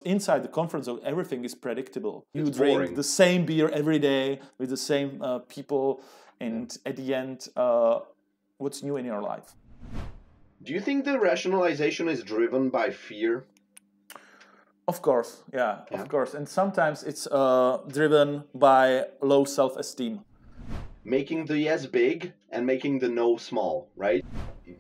Inside the comfort zone, everything is predictable. You It's drink boring. the same beer every day with the same people, and at the end, what's new in your life? Do you think the rationalization is driven by fear? Of course, yeah, Yeah. of course. And sometimes it's driven by low self-esteem. Making the yes big and making the no small, right?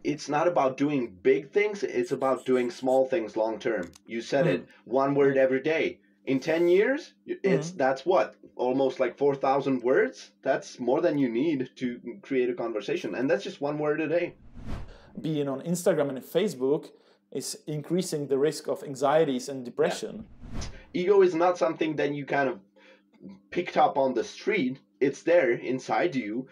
It's not about doing big things, it's about doing small things long term. You said it, one word every day. In 10 years, that's what? Almost like 4,000 words? That's more than you need to create a conversation. And that's just one word a day. Being on Instagram and Facebook is increasing the risk of anxieties and depression. Ego is not something that you kind of picked up on the street. It's there inside you.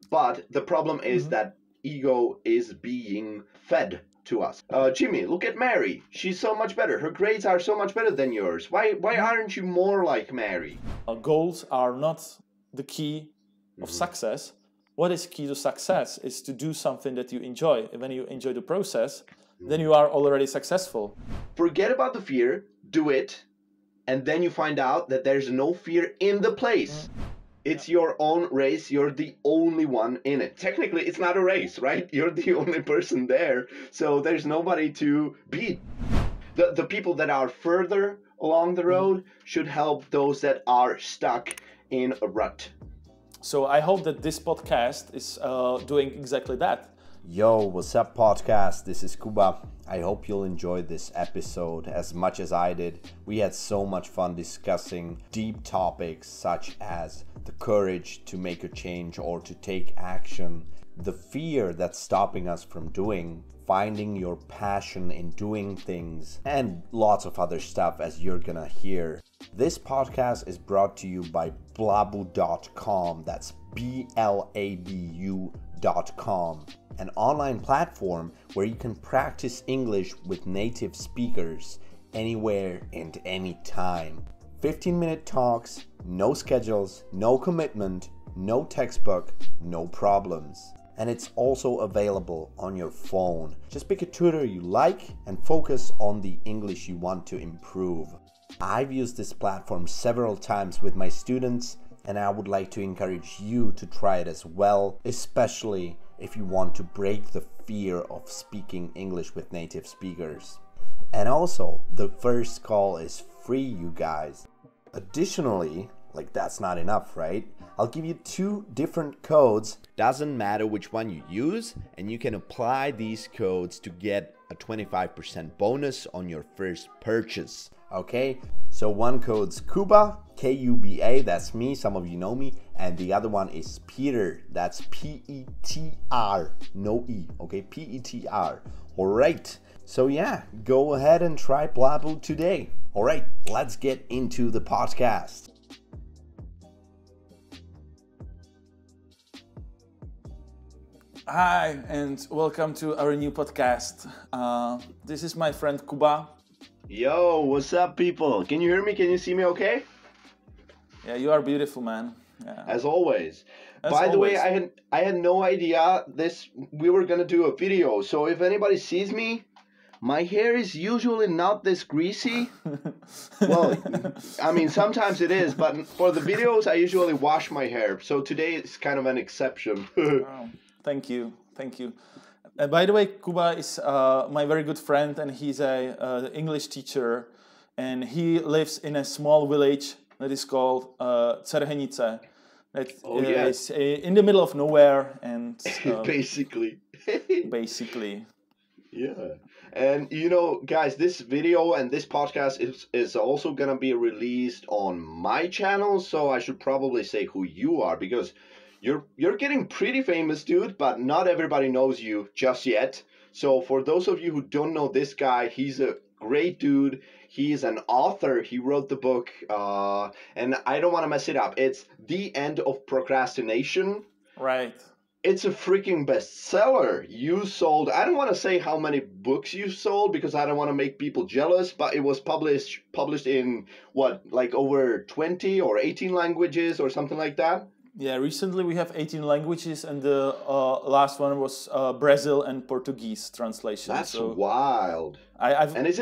But the problem is that ego is being fed to us. Jimmy, look at Mary. She's so much better. Her grades are so much better than yours. Why aren't you more like Mary? Goals are not the key of success. What is key to success is to do something that you enjoy. And when you enjoy the process, then you are already successful. Forget about the fear, do it, and then you find out that there's no fear in the place. It's your own race, you're the only one in it. Technically, it's not a race, right? You're the only person there, so there's nobody to beat. The people that are further along the road should help those that are stuck in a rut. So I hope that this podcast is doing exactly that. Yo, what's up, podcast? This is Kuba. I hope you'll enjoy this episode as much as I did. We had so much fun discussing deep topics such as the courage to make a change or to take action, the fear that's stopping us from doing, finding your passion in doing things, and lots of other stuff as you're gonna hear. This podcast is brought to you by blabu.com. That's BLABU.com. An online platform where you can practice English with native speakers anywhere and anytime. 15-minute talks, no schedules, no commitment, no textbook, no problems. And it's also available on your phone. Just pick a tutor you like and focus on the English you want to improve. I've used this platform several times with my students, and I would like to encourage you to try it as well, especially if you want to break the fear of speaking English with native speakers. And also, the first call is free, you guys. Additionally, like that's not enough, right? I'll give you 2 different codes. Doesn't matter which one you use, and you can apply these codes to get a 25% bonus on your first purchase. Okay, so one code's Kuba, K-U-B-A, that's me, some of you know me, and the other one is Peter, that's P-E-T-R, no E, okay, P-E-T-R. Alright, so yeah, go ahead and try Blabu today. Alright, let's get into the podcast. Hi, and welcome to our new podcast. This is my friend Kuba. Yo, what's up, people? Can you hear me? Can you see me okay? Yeah, you are beautiful, man. Yeah. As always. As By the way, always. I had no idea we were gonna do a video. So if anybody sees me, my hair is usually not this greasy. Well, I mean, sometimes it is, but for the videos, I usually wash my hair. So today is kind of an exception. Oh, thank you. And by the way, Kuba is my very good friend, and he's a English teacher, and he lives in a small village that is called Cerhenice. That is in the middle of nowhere, and Basically. basically. Yeah. And you know, guys, this video and this podcast is also gonna be released on my channel, so I should probably say who you are, because you're getting pretty famous, dude, but not everybody knows you just yet. So for those of you who don't know this guy, he's a great dude. He's an author. He wrote the book, and I don't want to mess it up. It's The End of Procrastination. Right. It's a freaking bestseller. You sold, I don't want to say how many books you sold because I don't want to make people jealous, but it was published in what, like over 20 or 18 languages or something like that? Yeah, recently we have 18 languages, and the last one was Brazil and Portuguese translation. That's wild. And And is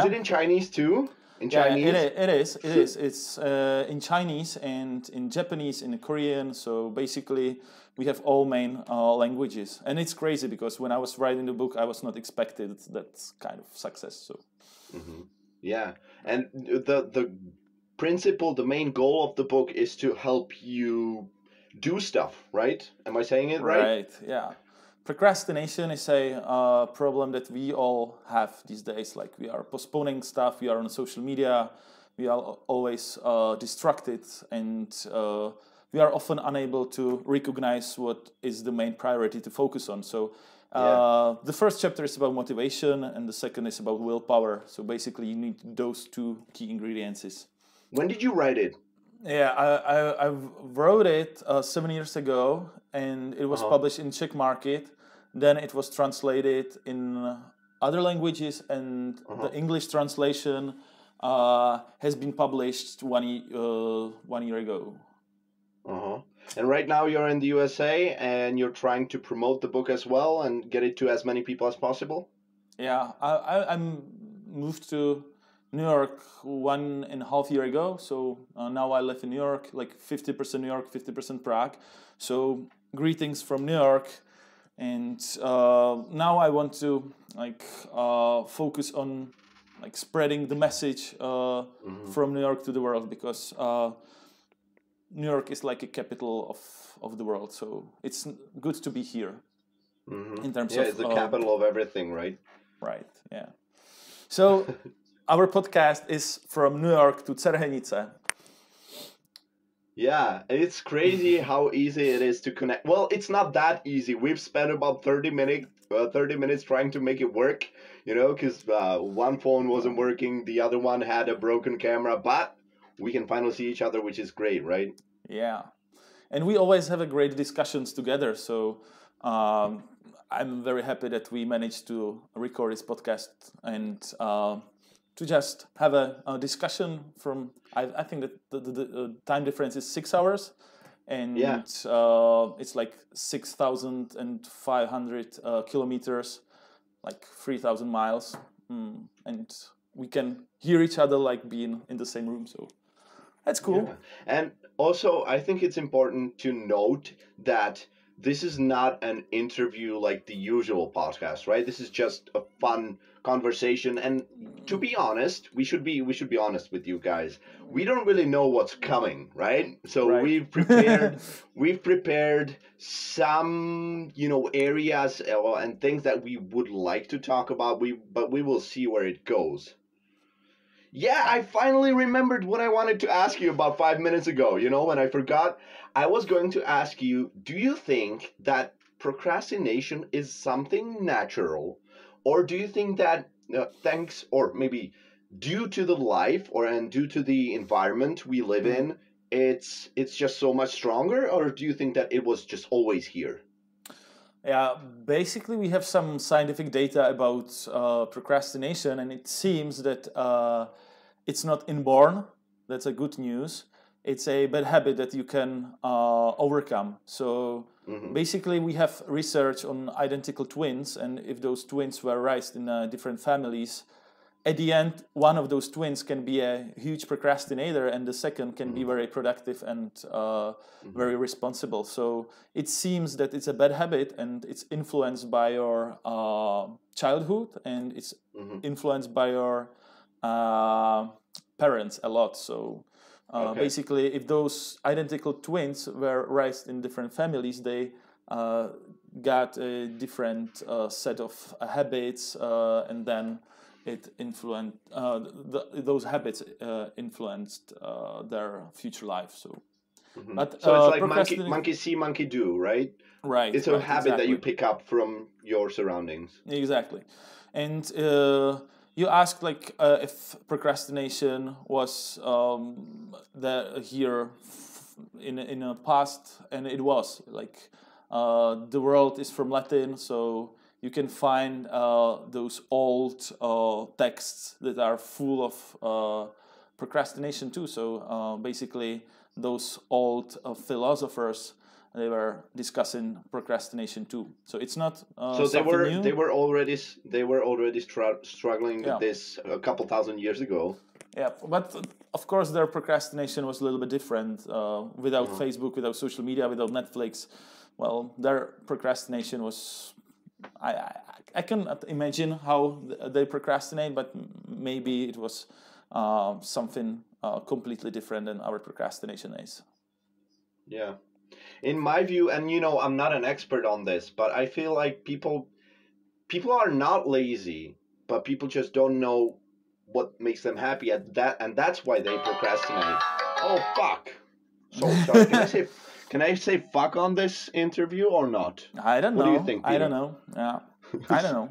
it in Chinese too? in Yeah, Chinese? it is. It is. It's in Chinese and in Japanese, in Korean. So basically, we have all main languages, and it's crazy because when I was writing the book, I was not expected that kind of success. So Yeah, and the principle, the main goal of the book is to help you do stuff, right? Am I saying it right? right, yeah. Procrastination is a problem that we all have these days. Like we are postponing stuff, we are on social media, we are always distracted, and we are often unable to recognize what is the main priority to focus on. So the first chapter is about motivation, and the second is about willpower. So basically, you need those two key ingredients. When did you write it? Yeah, I wrote it 7 years ago, and it was published in Czech market. Then it was translated in other languages, and the English translation has been published 1 year ago. And right now you're in the USA, and you're trying to promote the book as well and get it to as many people as possible? Yeah, I moved to New York 1.5 years ago. So now I live in New York, like 50% New York, 50% Prague. So greetings from New York. And now I want to focus on spreading the message from New York to the world, because New York is like a capital of the world. So it's good to be here in terms of... it's the capital of everything, right? Right, yeah. So our podcast is from New York to Cerhenice. Yeah, it's crazy how easy it is to connect. Well, it's not that easy. We've spent about 30 minutes trying to make it work, because one phone wasn't working, the other one had a broken camera, but we can finally see each other, which is great, right? Yeah. And we always have a great discussions together. So I'm very happy that we managed to record this podcast and to just have a discussion from, I think that the time difference is 6 hours, and it's like 6,500 kilometers, like 3,000 miles, and we can hear each other like being in the same room, so that's cool. Yeah. And also, I think it's important to note that this is not an interview like the usual podcast, right? This is just a fun conversation, and to be honest, we should be honest with you guys. We don't really know what's coming, right? So we've prepared some areas and things that we would like to talk about. But we will see where it goes. Yeah, I finally remembered what I wanted to ask you about 5 minutes ago. When I forgot, I was going to ask you, do you think that procrastination is something natural? Or do you think that thanks, or maybe due to the life and due to the environment we live in, it's just so much stronger? Or do you think that it was just always here? Yeah, basically we have some scientific data about procrastination, and it seems that it's not inborn. That's a good news. It's a bad habit that you can overcome. So basically we have research on identical twins, and if those twins were raised in different families, at the end, one of those twins can be a huge procrastinator, and the second can be very productive and very responsible. So it seems that it's a bad habit, and it's influenced by your childhood, and it's influenced by your parents a lot. So basically, if those identical twins were raised in different families, they got a different set of habits, and then it influenced those habits influenced their future life. So, but so it's like monkey see, monkey do, right? Right. It's a habit that you pick up from your surroundings. Exactly, and you asked if procrastination was here in the past, and it was the world is from Latin, so you can find those old texts that are full of procrastination too. So basically, those old philosophers they were discussing procrastination too. So it's not So something new. they were already struggling with this a couple thousand years ago. Yeah, but of course their procrastination was a little bit different. Without Facebook, without social media, without Netflix, well, their procrastination was. I cannot imagine how they procrastinate, but maybe it was something completely different than our procrastination is. Yeah. In my view, and I'm not an expert on this, but I feel like people are not lazy, but people just don't know what makes them happy at that, and that's why they procrastinate. Oh fuck! So sorry. Can I say fuck on this interview or not? I don't know. What do you think, Peter? I don't know. Yeah, I don't know.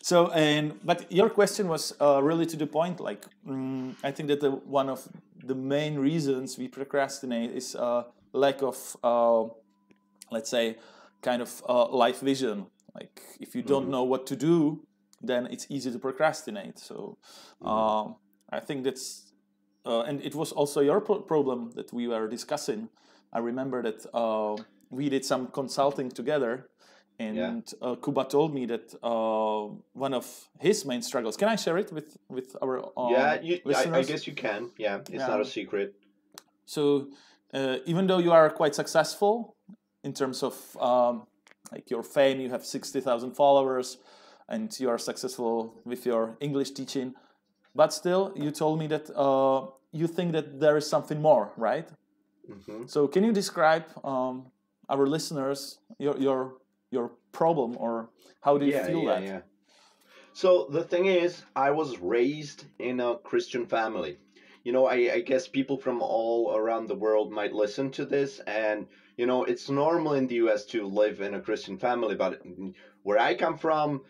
So, but your question was really to the point. Like, I think that one of the main reasons we procrastinate is lack of, let's say, kind of life vision. Like, if you don't know what to do, then it's easy to procrastinate. So, I think that's, and it was also your problem that we were discussing. I remember that we did some consulting together. And Kuba told me that one of his main struggles. Can I share it with our listeners? I guess you can. Yeah, it's not a secret. So even though you are quite successful in terms of like your fame, you have 60,000 followers, and you are successful with your English teaching, but still, you told me that you think that there is something more, right? Mm-hmm. So can you describe our listeners your problem, or how do you feel that? Yeah. So the thing is, I was raised in a Christian family. I guess people from all around the world might listen to this, and it's normal in the US to live in a Christian family, but where I come from,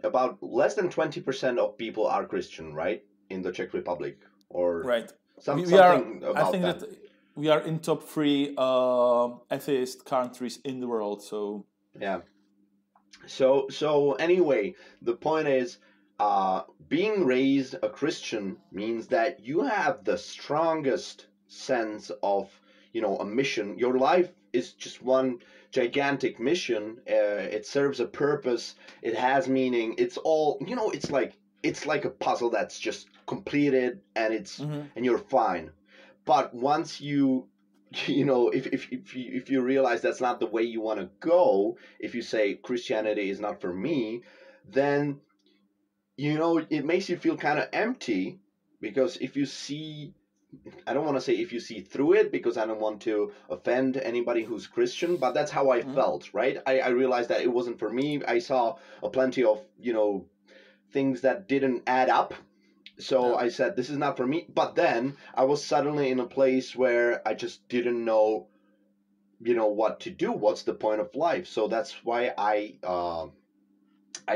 about less than 20% of people are Christian, right? In the Czech Republic, or right. Something about I think that we are in top 3 atheist countries in the world, so yeah. So anyway, the point is, being raised a Christian means that you have the strongest sense of, a mission. Your life is just one gigantic mission. It serves a purpose. It has meaning. It's all, it's like a puzzle that's just completed, and and you're fine. But once if you realize that's not the way you want to go, if you say Christianity is not for me, then it makes you feel kind of empty, because if you see, I don't want to say if you see through it, because I don't want to offend anybody who's Christian, but that's how I felt, right? I realized that it wasn't for me. I saw plenty of things that didn't add up. So I said, this is not for me. But then I was suddenly in a place where I just didn't know, what to do. What's the point of life? So that's why I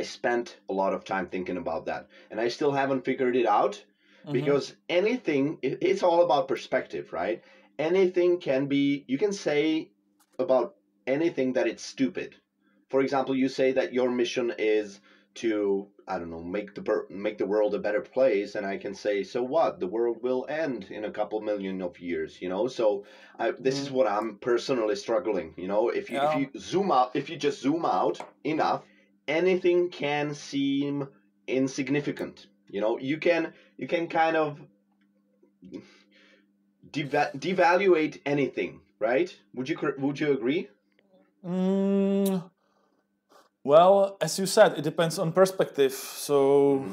spent a lot of time thinking about that. And I still haven't figured it out, because it's all about perspective, right? Anything you can say about anything that it's stupid. For example, you say that your mission is to, I don't know, make the world a better place, and I can say, so what? The world will end in a couple million of years, So this is what I'm personally struggling, If you zoom out, if you just zoom out enough, anything can seem insignificant. You can kind of devaluate anything, right? Would you agree? Well, as you said, it depends on perspective. So,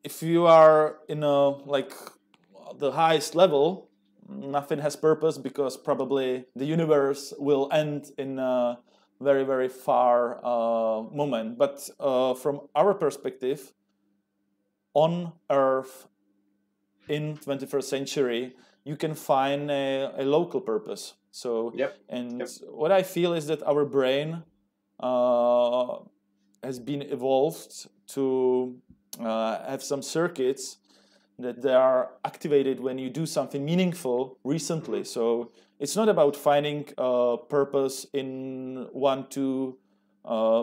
if you are in the highest level, nothing has purpose, because probably the universe will end in a very, very far moment. But from our perspective, on Earth in 21st century, you can find a local purpose. So, what I feel is that our brain has been evolved to have some circuits that they are activated when you do something meaningful recently. So it's not about finding purpose in 1-2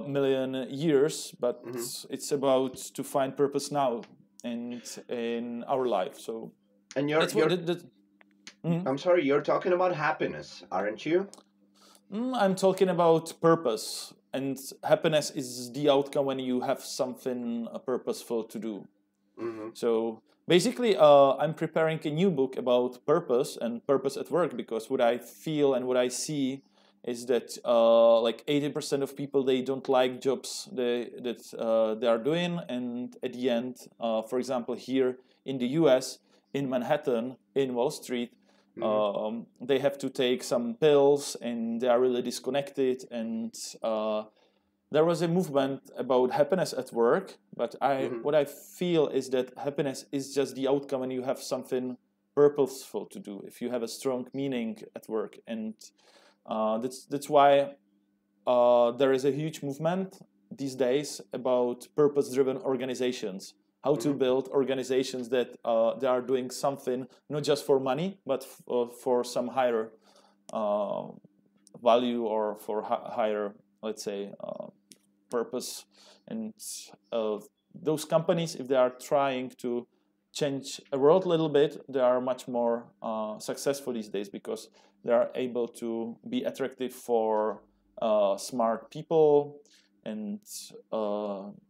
million years, but it's about to find purpose now and in our life. So and I'm sorry, you're talking about happiness, aren't you? I'm talking about purpose, and happiness is the outcome when you have something purposeful to do. Mm-hmm. So basically, I'm preparing a new book about purpose and purpose at work, because what I feel and what I see is that like 80% of people, they don't like jobs they are doing, and at the end, for example, here in the U.S., in Manhattan, in Wall Street, they have to take some pills, and they are really disconnected, and there was a movement about happiness at work, but what I feel is that happiness is just the outcome when you have something purposeful to do, if you have a strong meaning at work. And that's why there is a huge movement these days about purpose-driven organizations, how to build organizations that they are doing something not just for money, but for some higher value, or for higher, let's say, purpose. And those companies, if they are trying to change a world a little bit, they are much more successful these days, because they are able to be attractive for smart people. And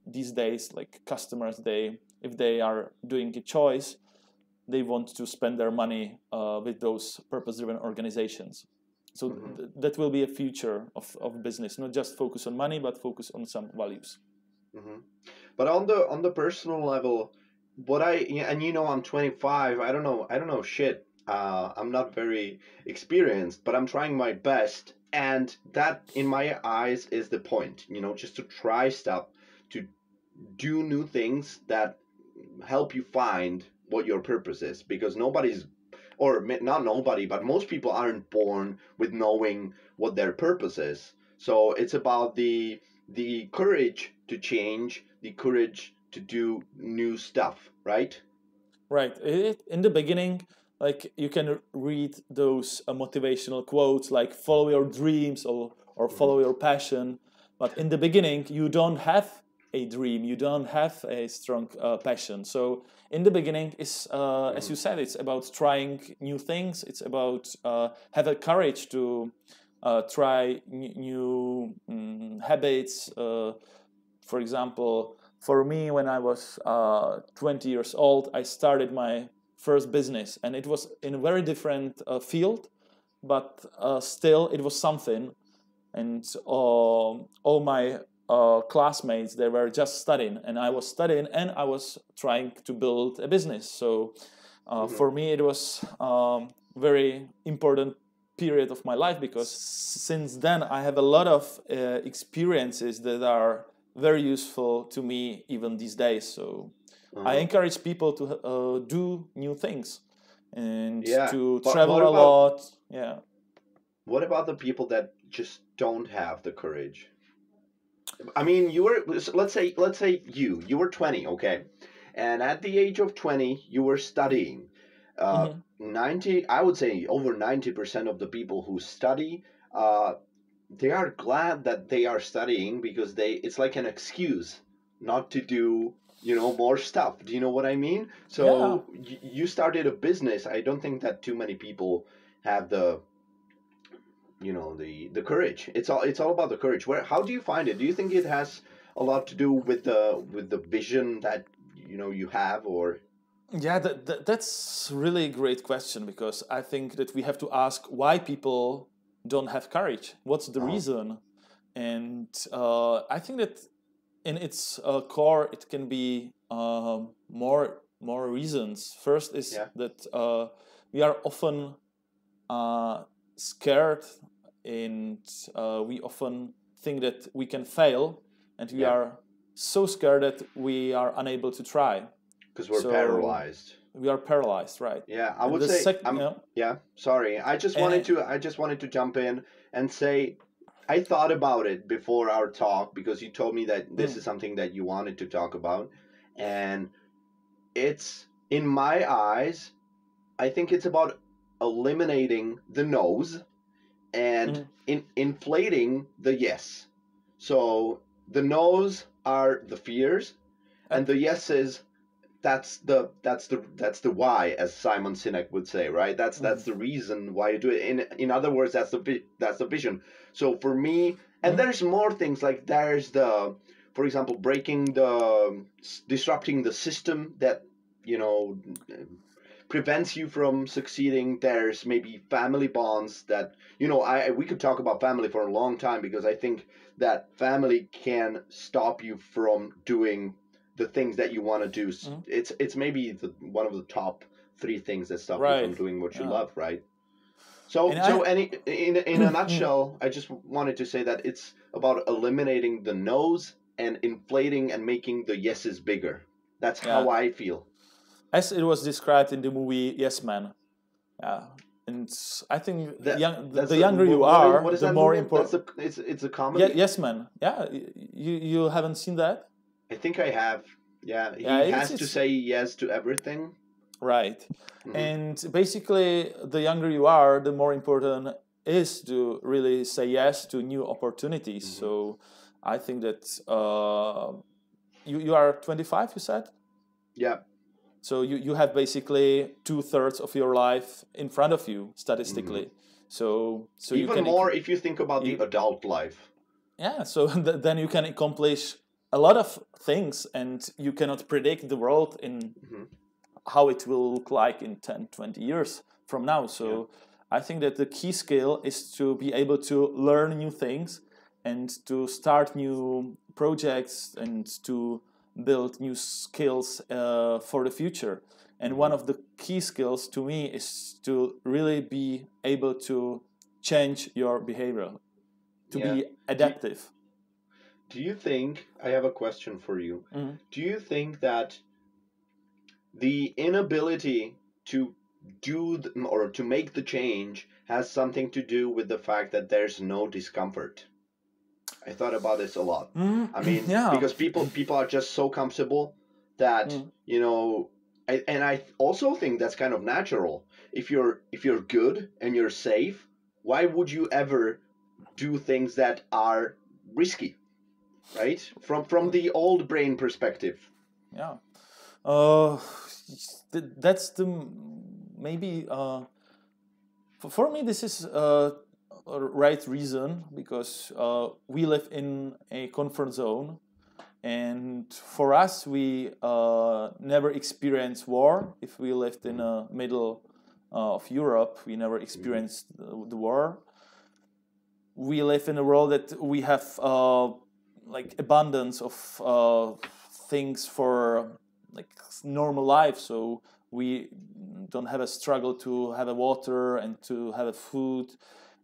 these days, like customers, if they are doing a choice, they want to spend their money with those purpose-driven organizations. So that will be a future of business, not just focus on money, but focus on some values. But on the personal level, and I'm 25. I don't know shit. I'm not very experienced, but I'm trying my best, and that, in my eyes, is the point. Just to try stuff, to do new things that help you find what your purpose is, because not nobody, but most people aren't born with knowing what their purpose is. So it's about the courage to change, the courage to do new stuff, right? Right. In the beginning, like, you can read those motivational quotes like "follow your dreams" or "follow your passion," but in the beginning, you don't have a dream, you don't have a strong passion. So in the beginning, is as you said, it's about trying new things. It's about have a courage to try new habits. For example, for me, when I was 20 years old, I started my first business, and it was in a very different field, but still it was something. And all my classmates, they were just studying, and I was studying, and I was trying to build a business. So for me, it was very important period of my life, because since then I have a lot of experiences that are very useful to me even these days. So I encourage people to do new things and to travel a lot. Yeah. What about the people that just don't have the courage? I mean, let's say you were 20, okay, and at the age of 20 you were studying. 90, I would say over 90% of the people who study, they are glad that they are studying, because it's like an excuse not to do more stuff. Do you know what I mean? So you started a business. I don't think that too many people have the courage. It's all about the courage. How do you find it? Do you think it has a lot to do with the vision that you have, or? Yeah, that's really a great question, because I think that we have to ask why people don't have courage. What's the reason? And I think that in its core, it can be more reasons. First is that we are often scared, and we often think that we can fail, and we are so scared that we are unable to try. Because we're paralyzed. We are paralyzed, right? Yeah, I would say. Sorry, I just wanted to jump in and say, I thought about it before our talk, because you told me that this is something that you wanted to talk about, and it's, in my eyes, I think it's about eliminating the no's and inflating the yes. So the no's are the fears, and the yeses that's the why, as Simon Sinek would say, right? That's the reason why you do it. In other words, that's the vision. So for me, and there's more things, like there's the, for example, disrupting the system that, you know, prevents you from succeeding. There's maybe family bonds that, you know, we could talk about family for a long time, because I think that family can stop you from doing the things that you want to do. It's maybe one of the top 3 things that stop you from doing what you love, right? So in a nutshell, I just wanted to say that it's about eliminating the no's and inflating and making the yeses bigger. That's how I feel. As it was described in the movie Yes Man. And I think the younger you are, the more important. It's a comedy. Yes Man. Yeah, you haven't seen that? I think I have. Yeah, he has to say yes to everything. Right. And basically, the younger you are, the more important is to really say yes to new opportunities. So I think that you are 25, you said? Yeah. So you have basically 2/3 of your life in front of you, statistically. So even you can more if you think about the adult life. Yeah, so then you can accomplish a lot of things, and you cannot predict the world in how it will look like in 10, 20 years from now. So I think that the key skill is to be able to learn new things and to start new projects and to build new skills for the future. And one of the key skills to me is to really be able to change your behavior, to be adaptive. Do you think, I have a question for you, do you think that the inability to or to make the change has something to do with the fact that there's no discomfort? I thought about this a lot. I mean, because people are just so comfortable that, you know, and I also think that's kind of natural. If you're good and you're safe, why would you ever do things that are risky, right? From the old brain perspective. Yeah. That's the maybe for me this is a right reason, because we live in a comfort zone, and for us we never experienced war. If we lived in the middle of Europe, we never experienced the war. We live in a world that we have like abundance of things for like normal life, so we don't have a struggle to have a water and to have a food,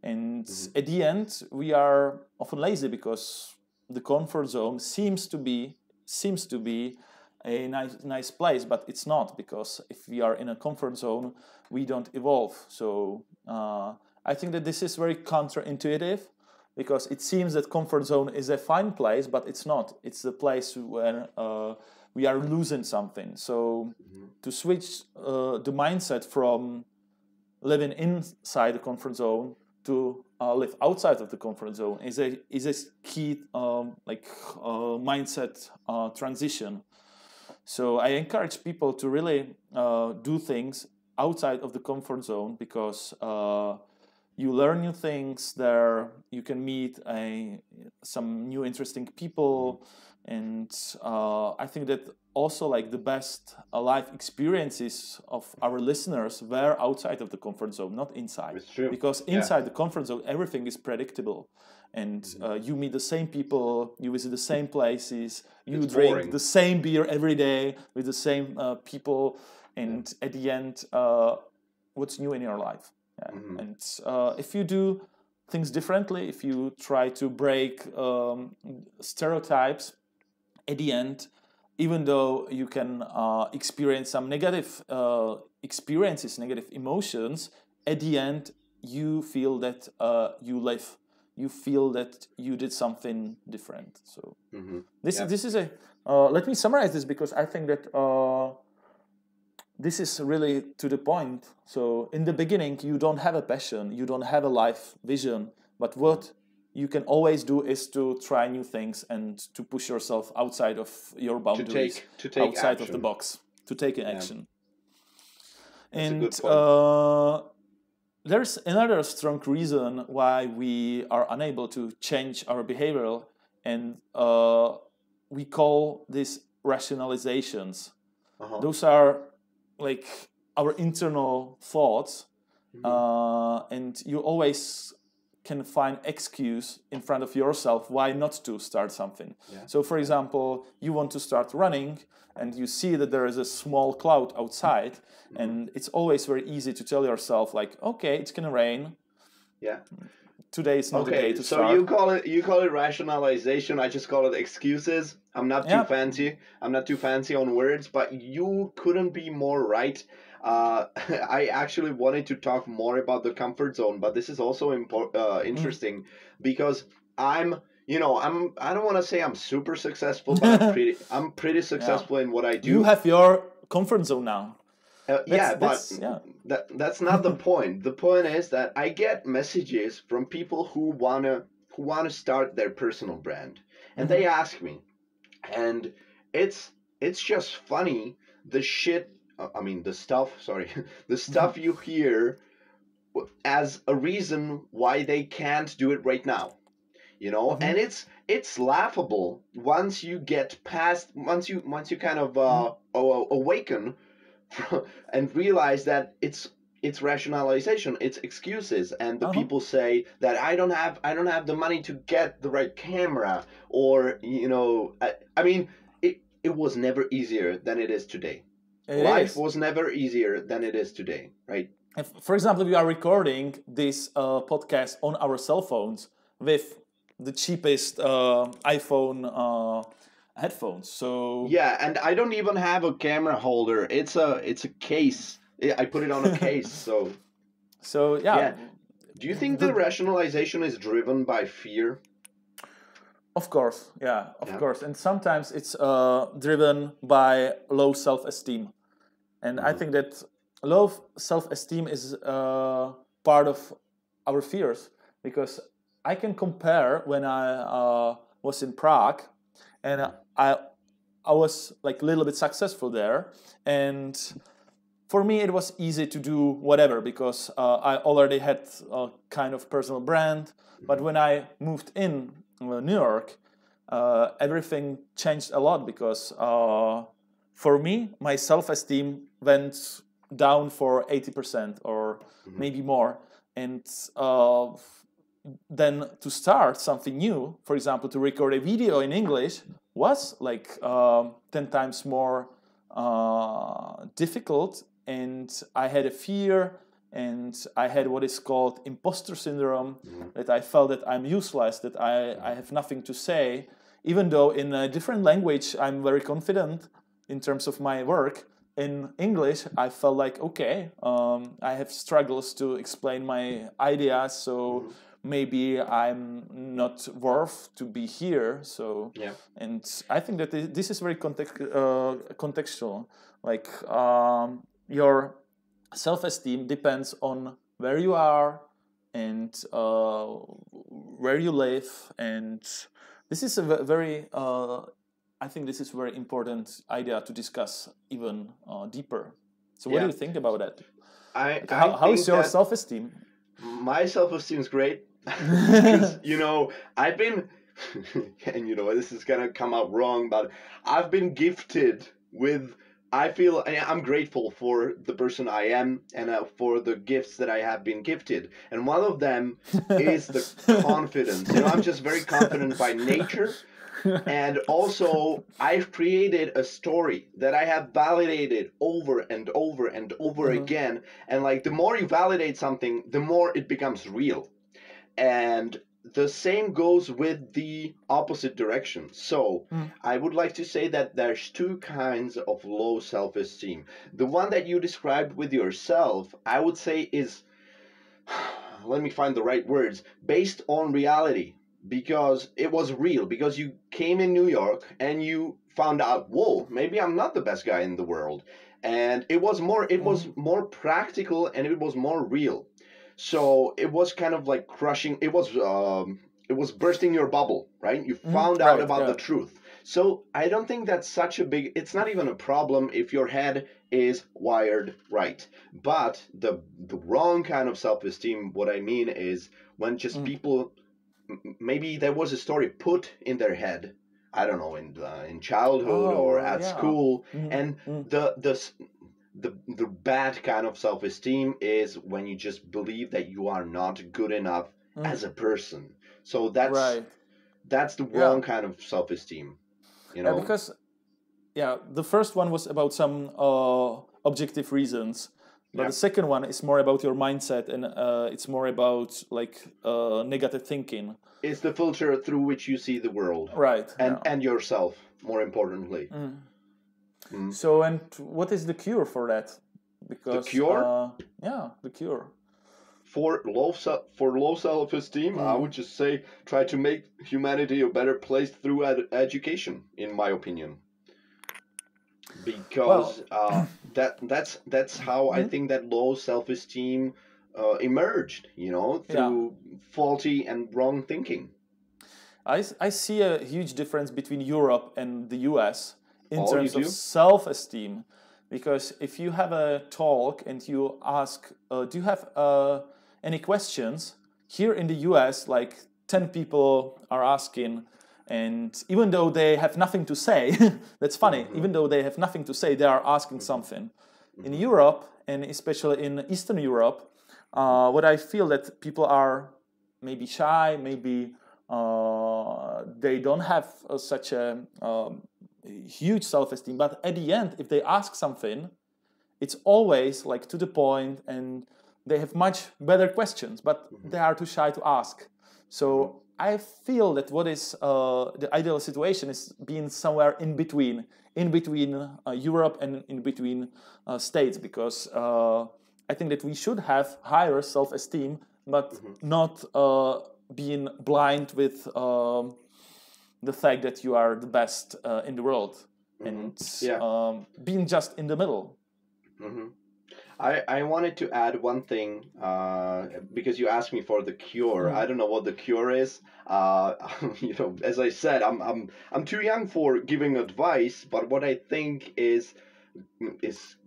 and at the end we are often lazy because the comfort zone seems to be a nice place, but it's not, because if we are in a comfort zone we don't evolve. So I think that this is very counterintuitive, because it seems that comfort zone is a fine place, but it's not. It's the place where we are losing something. So to switch the mindset from living inside the comfort zone to live outside of the comfort zone is a key mindset transition. So I encourage people to really do things outside of the comfort zone, because you learn new things there. You can meet some new interesting people, and I think that also like the best life experiences of our listeners were outside of the comfort zone, not inside. It's true. Because inside the comfort zone, everything is predictable, and you meet the same people, you visit the same places, you drink the same beer every day with the same people, and at the end, what's new in your life? And if you do things differently, if you try to break stereotypes, at the end, even though you can experience some negative experiences, negative emotions, at the end you feel that you live. You feel that you did something different. So this is a. Let me summarize this, because I think that this is really to the point. So in the beginning, you don't have a passion, you don't have a life vision, but what you can always do is to try new things and to push yourself outside of your boundaries, to take outside action. of the box. to take action. That's a And good point. there's another strong reason why we are unable to change our behavior, and we call this rationalizations. Uh-huh. Those are like our internal thoughts, and you always can find excuse in front of yourself why not to start something. Yeah. So, for example, you want to start running, and you see that there is a small cloud outside, and it's always very easy to tell yourself, like, okay, it's gonna rain. Yeah. Today is not the day Okay, to so start. you call it rationalization. I just call it excuses. I'm not too Yeah. fancy. I'm not too fancy on words, but you couldn't be more right. I actually wanted to talk more about the comfort zone, but this is also interesting because I don't want to say I'm super successful, but I'm pretty successful in what I do. You have your comfort zone now. That's not the point. The point is that I get messages from people who wanna start their personal brand, and they ask me, and it's just funny the shit. I mean the stuff. Sorry, the stuff you hear as a reason why they can't do it right now. And it's laughable once you get past once you kind of awaken and realize that it's rationalization, it's excuses, and the people say that I don't have the money to get the right camera, or I mean it was never easier than it is today. Life was never easier than it is today, right? For example, we are recording this podcast on our cell phones with the cheapest iPhone headphones. So yeah, and I don't even have a camera holder. It's a case. I put it on a case. So yeah. Do you think the rationalization is driven by fear? Of course, yeah, of course. And sometimes it's driven by low self-esteem. And I think that low self-esteem is part of our fears, because I can compare when I was in Prague, and I was like a little bit successful there, and for me it was easy to do whatever because I already had a kind of personal brand. But when I moved in New York, everything changed a lot, because for me my self-esteem went down for 80% or maybe more, and then to start something new, for example, to record a video in English, was like 10 times more difficult, and I had a fear, and I had what is called imposter syndrome, that I felt that I'm useless, that I have nothing to say, even though in a different language I'm very confident in terms of my work. In English, I felt like, okay, I have struggles to explain my ideas, so maybe I'm not worth to be here. So, and I think that this is very contextual. Like your self-esteem depends on where you are and where you live, and this is a very I think this is a very important idea to discuss even deeper. So what do you think about that? How is your self-esteem? My self-esteem is great. Because, I've been, and this is going to come out wrong, but I've been gifted with, I'm grateful for the person I am and for the gifts that I have been gifted. And one of them is the confidence. I'm just very confident by nature. And also, I've created a story that I have validated over and over and over again. And like, the more you validate something, the more it becomes real. And the same goes with the opposite direction. So I would like to say that there's two kinds of low self-esteem. The one that you described with yourself, I would say is, let me find the right words, based on reality. Because it was real, because you came in New York and you found out, whoa, maybe I'm not the best guy in the world. And it was more practical, and it was more real. So it was kind of like crushing. It was bursting your bubble, right? You found out about the truth. So I don't think that's such a big. It's not even a problem if your head is wired right. But the wrong kind of self-esteem. What I mean is when just people, maybe there was a story put in their head. I don't know, in childhood or Oh, at yeah. school, and the bad kind of self-esteem is when you just believe that you are not good enough as a person. So Right. that's the Yeah. wrong kind of self-esteem, you Yeah, know. because the first one was about some objective reasons, but Yeah, the second one is more about your mindset, and it's more about like negative thinking. it's the filter through which you see the world, Right. and Yeah. yourself, more importantly. Mm. So, and what is the cure for that? The Because cure the cure. for low self-esteem, I would just say try to make humanity a better place through education, in my opinion. Well, Because that's how I think that low self-esteem emerged, yeah. through faulty and wrong thinking. I see a huge difference between Europe and the US in Oh, you terms of do? self-esteem. Because if you have a talk and you ask, do you have any questions? Here in the US, like 10 people are asking, and even though they have nothing to say, that's funny, even though they have nothing to say, they are asking something. In Europe, and especially in Eastern Europe, what I feel that people are maybe shy, maybe they don't have such a huge self-esteem, but at the end, if they ask something, it's always like to the point, and they have much better questions, but they are too shy to ask. So I feel that what is the ideal situation is being somewhere in between Europe and in between states, because I think that we should have higher self-esteem, but not being blind with the fact that you are the best in the world, and Yeah. being just in the middle. I wanted to add one thing, because you asked me for the cure. I don't know what the cure is. As I said, I'm too young for giving advice. But what I think is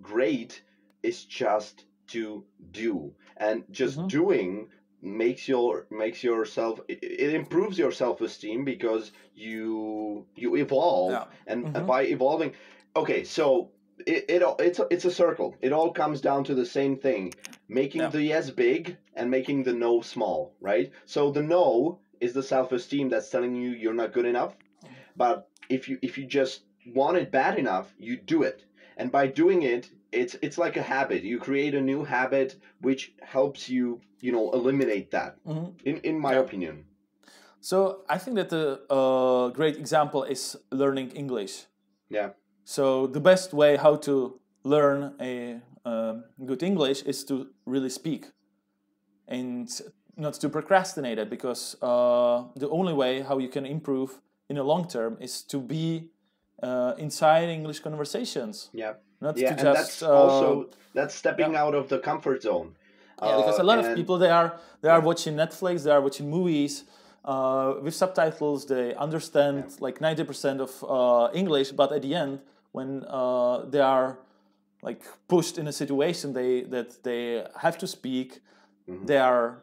great is just to do, and just doing makes yourself, it improves your self-esteem because you evolve, Yeah. and by evolving, okay, so it's a circle. It all comes down to the same thing: making Yeah. the yes big and making the no small, right? So the no is the self-esteem that's telling you you're not good enough. But if you just want it bad enough, you do it, and by doing it, it's like a habit. You create a new habit which helps you, eliminate that. In my Yeah. opinion. So I think that a great example is learning English. Yeah. So the best way how to learn a good English is to really speak, and not to procrastinate it, because the only way how you can improve in the long term is to be inside English conversations, Yeah. not Yeah, to and just that's stepping out of the comfort zone. yeah, because a lot of And people they are yeah. watching Netflix, they are watching movies with subtitles. They understand like 90% of English, but at the end, when they are like pushed in a situation that they have to speak, they are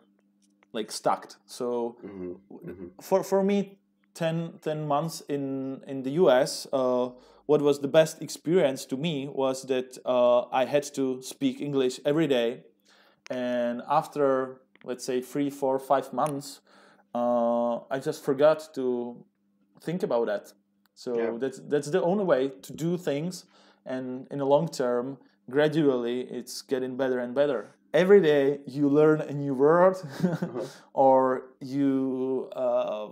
like stuck. So for me, 10 months in the US, what was the best experience to me was that I had to speak English every day. And after, let's say, 3, 4, 5 months, I just forgot to think about that. Yeah. So that's the only way to do things, and in the long term, gradually, it's getting better and better. Every day you learn a new word, or you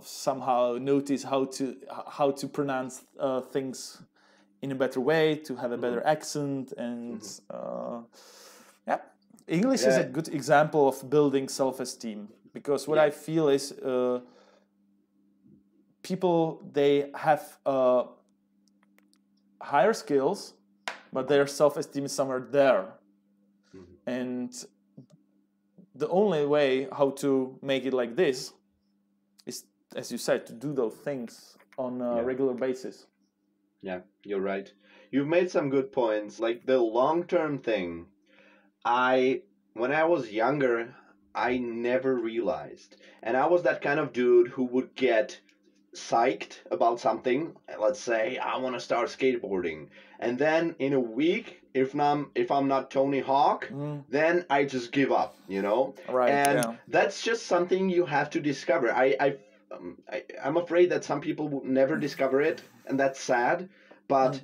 somehow notice how to pronounce things in a better way, to have a better accent, and yeah, English is a Yeah. good example of building self-esteem, because what I feel is people, they have higher skills, but their self-esteem is somewhere there, and the only way how to make it like this is, as you said, to do those things on a regular basis. Yeah, you're right. You've made some good points. Like the long-term thing, I when I was younger, I never realized. And I was that kind of dude who would get psyched about something. Let's say I want to start skateboarding, and then in a week, if I'm not Tony Hawk, then I just give up. Right. And Yeah. that's just something you have to discover. I'm afraid that some people will never discover it, and that's sad. But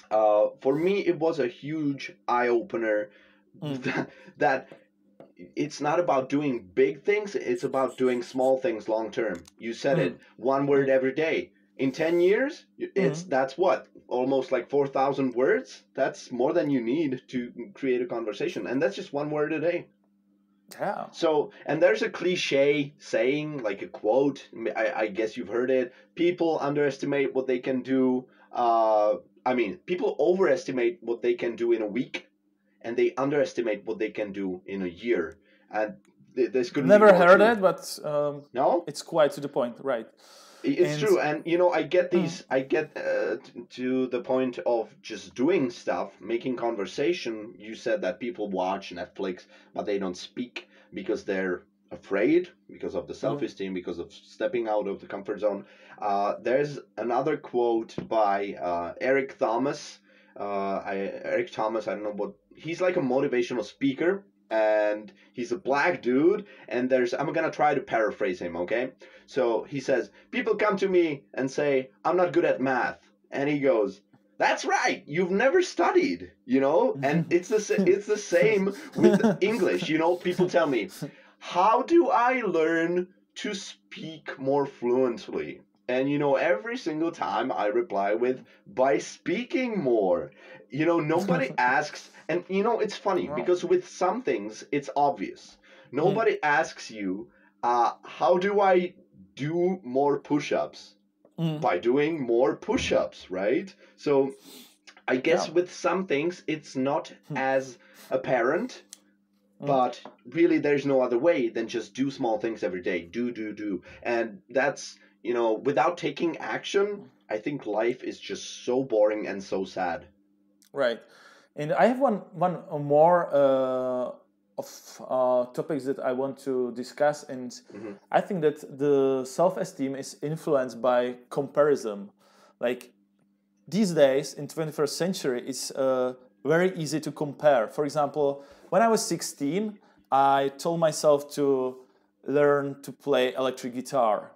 for me, it was a huge eye opener that it's not about doing big things, it's about doing small things long term. You said it, one word every day. In 10 years, that's what? Almost like 4,000 words? That's more than you need to create a conversation. And that's just one word a day. Yeah. So, and there's a cliche saying, like a quote, I guess you've heard it. People underestimate what they can do. People overestimate what they can do in a week, and they underestimate what they can do in a year. And this couldn't be Never more heard true. it, but No? it's quite to the point, right? It's And true. And, I get to the point of just doing stuff, making conversation. You said that people watch Netflix, but they don't speak because they're afraid, because of the self-esteem, because of stepping out of the comfort zone. There's another quote by Eric Thomas. Eric Thomas, I don't know what, he's like a motivational speaker, and he's a black dude. And I'm gonna try to paraphrase him, okay? So he says, people come to me and say, I'm not good at math. And he goes, that's right, you've never studied, And it's the same with English. People tell me, how do I learn to speak more fluently? And every single time I reply with, by speaking more. Nobody asks, and it's funny because with some things it's obvious. Nobody asks you, how do I do more push-ups? By doing more push-ups, right? So I guess with some things it's not as apparent, but really there's no other way than just do small things every day. Do. And that's, without taking action, I think life is just so boring and so sad. Right. And I have one more of topics that I want to discuss, and I think that the self-esteem is influenced by comparison. Like these days in 21st century, it's very easy to compare. For example, when I was 16, I told myself to learn to play electric guitar,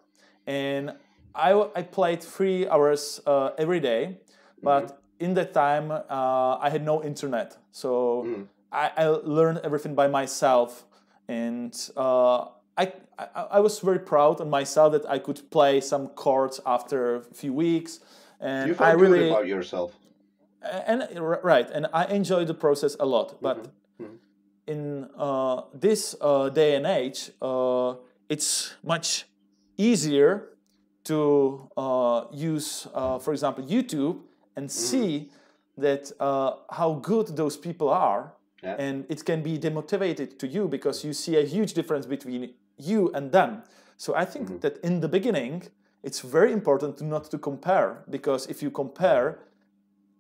and I played 3 hours every day, but in that time I had no internet, so I learned everything by myself, and I was very proud of myself that I could play some chords after a few weeks, and you felt good about yourself. And right, and I enjoyed the process a lot. But in this day and age, it's much easier to use, for example, YouTube and see that how good those people are, and it can be demotivated to you because you see a huge difference between you and them. So I think that in the beginning, it's very important not to compare, because if you compare,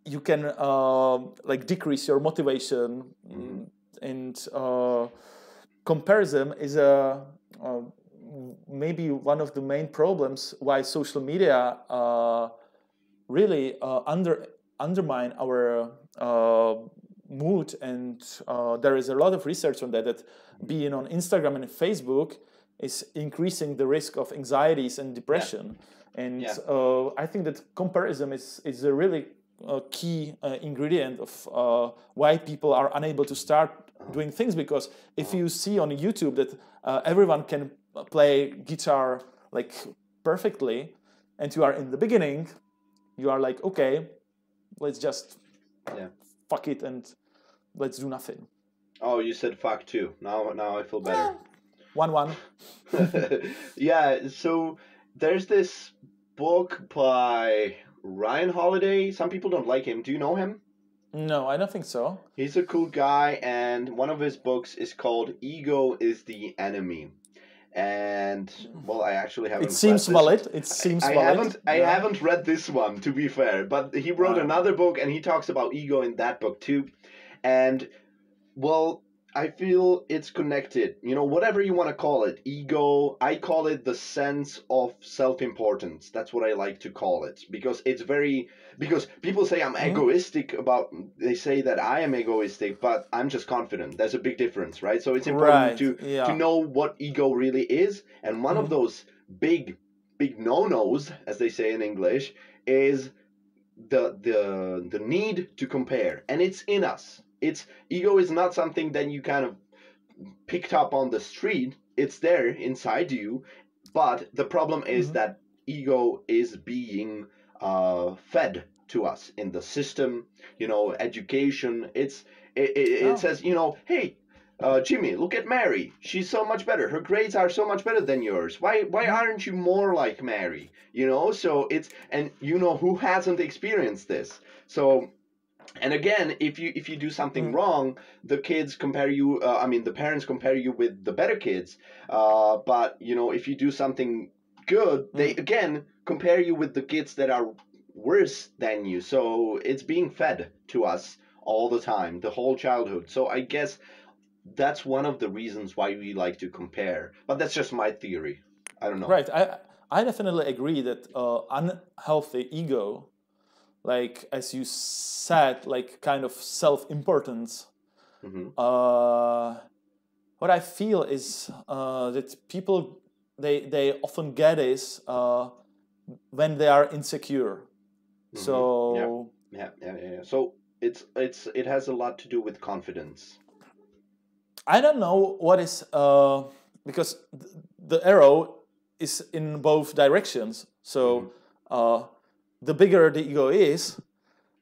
you can decrease your motivation, and comparison is maybe one of the main problems why social media really undermine our mood, and there is a lot of research on that being on Instagram and Facebook is increasing the risk of anxieties and depression. And I think that comparison is a really key ingredient of why people are unable to start doing things, because if you see on YouTube that everyone can play guitar like perfectly, and you are in the beginning, you are like, okay, let's just fuck it and let's do nothing. Oh, you said fuck too. Now I feel better. 1-1. Yeah, so there's this book by Ryan Holiday. Some people don't like him. Do you know him? No, I don't think so. He's a cool guy, and one of his books is called Ego is the Enemy. And well, I actually haven't. It seems valid. It seems valid. I haven't read this one, to be fair, but he wrote another book, and he talks about ego in that book too. And well, I feel it's connected. You know, whatever you want to call it, ego. I call it the sense of self-importance. That's what I like to call it, because because people say I'm egoistic they say that I am egoistic, but I'm just confident. There's a big difference, right? So it's important to know what ego really is. And one of those big no-nos, as they say in English, is the need to compare. And it's in us. Ego is not something that you kind of picked up on the street. It's there inside you, but the problem is that ego is being fed to us in the system. You know, education. It says, you know, hey, Jimmy, look at Mary. She's so much better. Her grades are so much better than yours. Why aren't you more like Mary? You know, so and you know, who hasn't experienced this? So. And again, if you do something wrong, the kids compare you. The parents compare you with the better kids. But you know, if you do something good, they again compare you with the kids that are worse than you. So it's being fed to us all the time, the whole childhood. So I guess that's one of the reasons why we like to compare. But that's just my theory. I don't know. Right. I definitely agree that unhealthy ego, like as you said, like kind of self-importance. What I feel is that people they often get is when they are insecure. So yeah. So it has a lot to do with confidence. I don't know what is because the arrow is in both directions. So. The bigger the ego is,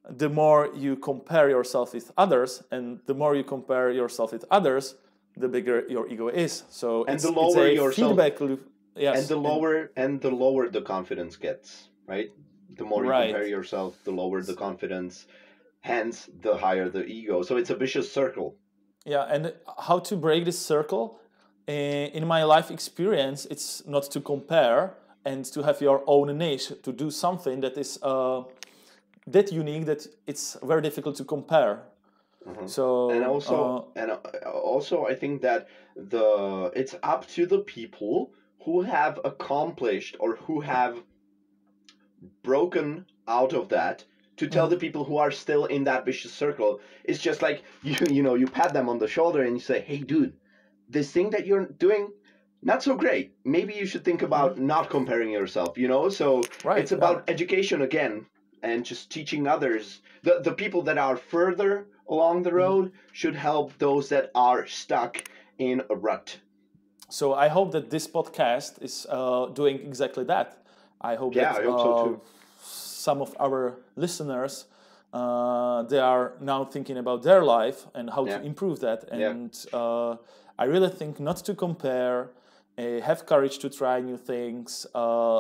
the more you compare yourself with others, and the more you compare yourself with others, the bigger your ego is. So and it's, the lower it's a yourself, feedback loop. Yes. And the lower the confidence gets, right? The more you compare yourself, the lower the confidence, hence the higher the ego. So it's a vicious circle. Yeah, and how to break this circle? In my life experience, it's not to compare and to have your own niche, to do something that is that unique that it's very difficult to compare. So and also I think that it's up to the people who have accomplished or who have broken out of that to tell the people who are still in that vicious circle. It's just like you pat them on the shoulder and you say, hey dude, this thing that you're doing, not so great. Maybe you should think about not comparing yourself, you know? So it's about education again, and just teaching others. The people that are further along the road should help those that are stuck in a rut. So I hope that this podcast is doing exactly that. I hope I hope so too. Some of our listeners, they are now thinking about their life and how to improve that. And I really think not to compare, have courage to try new things,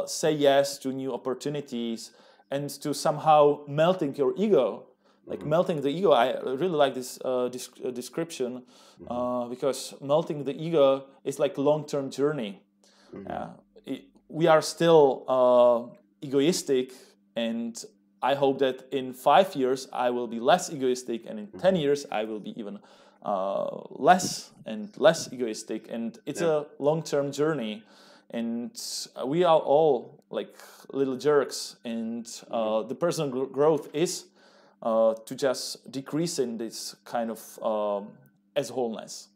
say yes to new opportunities, and to somehow melting your ego. Like melting the ego, I really like this description because melting the ego is like a long-term journey. We are still egoistic, and I hope that in 5 years I will be less egoistic, and in 10 years I will be even less and less egoistic. And it's a long-term journey, and we are all like little jerks, and the personal growth is to just decrease in this kind of assholeness.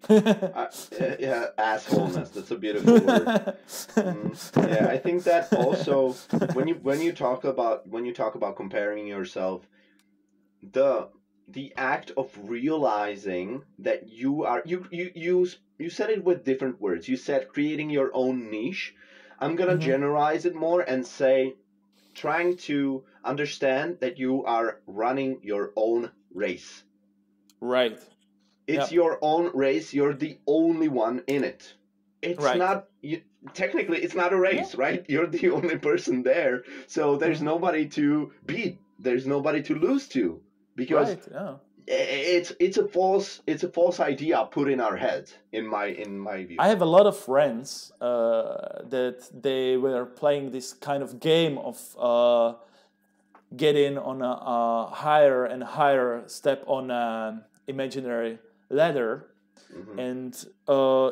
Assholeness. That's a beautiful word. I think that also when you talk about comparing yourself, the act of realizing that you said it with different words. You said creating your own niche. I'm gonna generalize it more and say trying to understand that you are running your own race. Right. It's your own race. You're the only one in it. It's not technically it's not a race, right? You're the only person there. So there's nobody to beat. There's nobody to lose to, because it's a false idea put in our heads, in my view. I have a lot of friends that they were playing this kind of game of getting on a higher and higher step on an imaginary ladder, and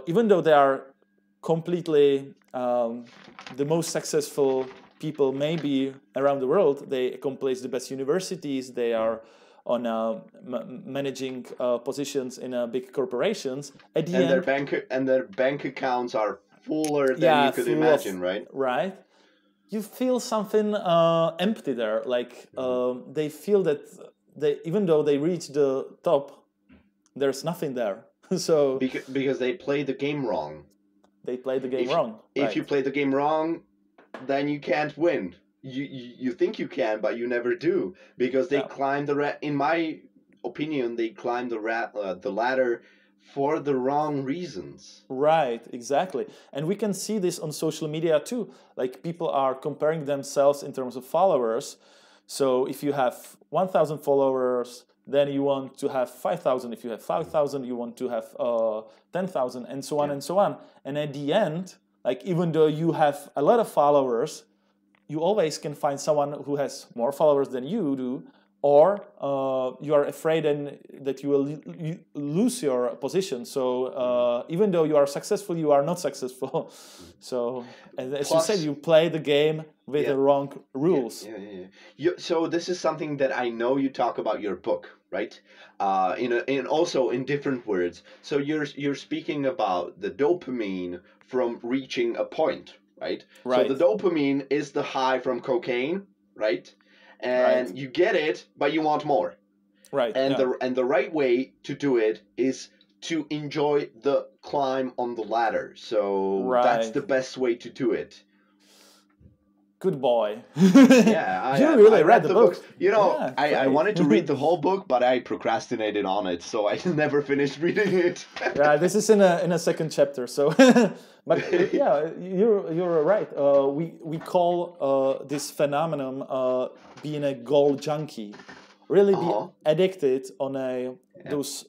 even though they are completely the most successful people maybe around the world, they accomplish the best universities, they are on managing positions in big corporations. At the end, their bank accounts are fuller than you could imagine, right? Right. You feel something empty there. Like they feel that even though they reach the top, there's nothing there. So because they play the game wrong. They play the game wrong. If you play the game wrong, then you can't win. You think you can, but you never do, because they climb in my opinion, they climb the ladder for the wrong reasons. Right, exactly. And we can see this on social media too. Like people are comparing themselves in terms of followers. So if you have 1,000 followers, then you want to have 5,000. If you have 5,000, you want to have 10,000, and so on and so on. And at the end, like even though you have a lot of followers, you always can find someone who has more followers than you do, or you are afraid that you will lose your position. So even though you are successful, you are not successful. So as you said, you play the game with the wrong rules. So this is something that I know you talk about your book, right? In also in different words. So you're speaking about the dopamine from reaching a point, right? So the dopamine is the high from cocaine, right? And you get it, but you want more. Right. And the right way to do it is to enjoy the climb on the ladder. So that's the best way to do it. Good boy. Yeah, you really read the book. You know, I wanted to read the whole book, but I procrastinated on it, so I never finished reading it. Yeah, this is in a second chapter. So, but yeah, you're right. We call this phenomenon being a goal junkie. Really be addicted on those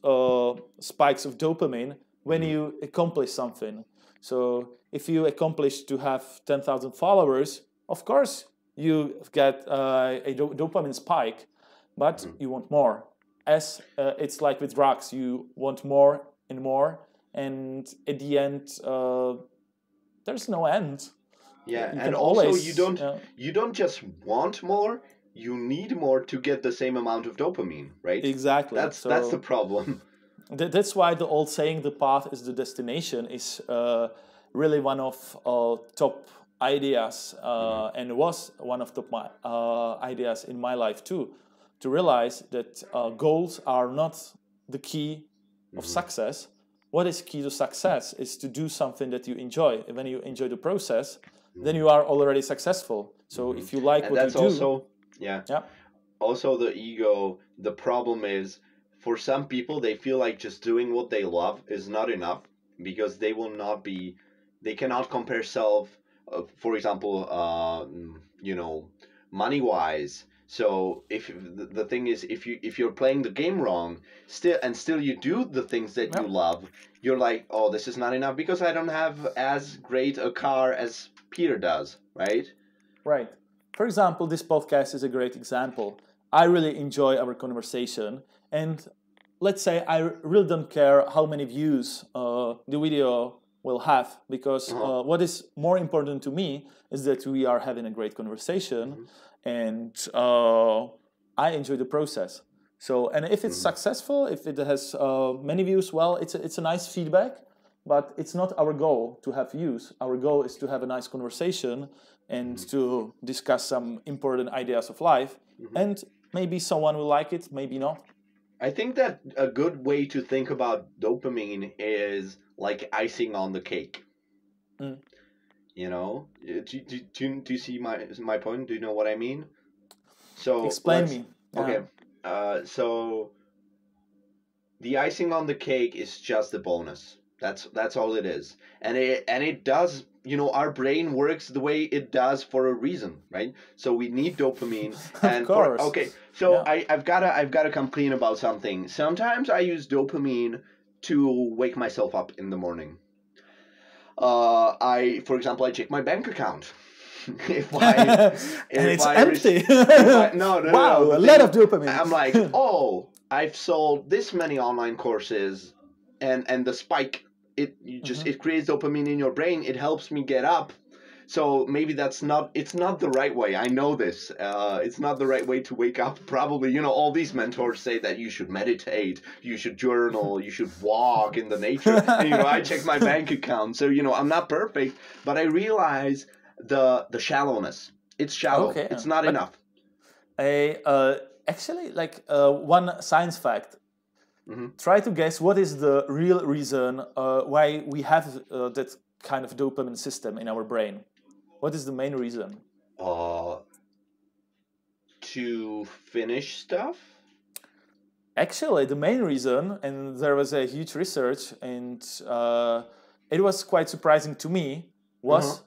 spikes of dopamine when you accomplish something. So if you accomplish to have 10,000 followers, of course, you get a dopamine spike, but you want more. As it's like with drugs, you want more and more, and at the end, there's no end. Yeah, and also you don't just want more; you need more to get the same amount of dopamine, right? Exactly. That's the problem. That's why the old saying, "The path is the destination," is really one of top ideas, and was one of top ideas in my life too, to realize that goals are not the key of success. What is key to success is to do something that you enjoy. And when you enjoy the process, then you are already successful. So if you like what you do, also the ego. The problem is, for some people, they feel like just doing what they love is not enough, because they cannot compare self. For example, money wise. So if the thing is, if you're playing the game wrong, still you do the things that you love, you're like, oh, this is not enough because I don't have as great a car as Peter does, right? Right. For example, this podcast is a great example. I really enjoy our conversation, and let's say I really don't care how many views the video will have, because what is more important to me is that we are having a great conversation, and I enjoy the process. So, and if it's successful, if it has many views, well, it's a nice feedback, but it's not our goal to have views. Our goal is to have a nice conversation and to discuss some important ideas of life, and maybe someone will like it, maybe not. I think that a good way to think about dopamine is like icing on the cake. You know, do you see my point? Do you know what I mean? So explain me. Okay, so the icing on the cake is just a bonus, That's all it is. And it does, our brain works the way it does for a reason, right? So we need dopamine. Of And for course. okay, so Yeah. I've got to come clean about something. Sometimes I use dopamine to wake myself up in the morning. For example, I check my bank account. if I And if it's I rec- empty. if I no, Wow, the a lot of thing, dopamine. I'm like, oh, I've sold this many online courses, and the spike, Mhm. it creates dopamine in your brain. It helps me get up. So maybe it's not the right way. I know this. It's not the right way to wake up. Probably, all these mentors say that you should meditate, you should journal, you should walk in the nature. And I check my bank account. So I'm not perfect, but I realize the shallowness. It's shallow. Okay, It's not but enough. I actually like one science fact. Hmm. Try to guess what is the real reason why we have that kind of dopamine system in our brain. What is the main reason? Uh, to finish stuff. Actually, the main reason, and there was a huge research, and it was quite surprising to me, Uh-huh. was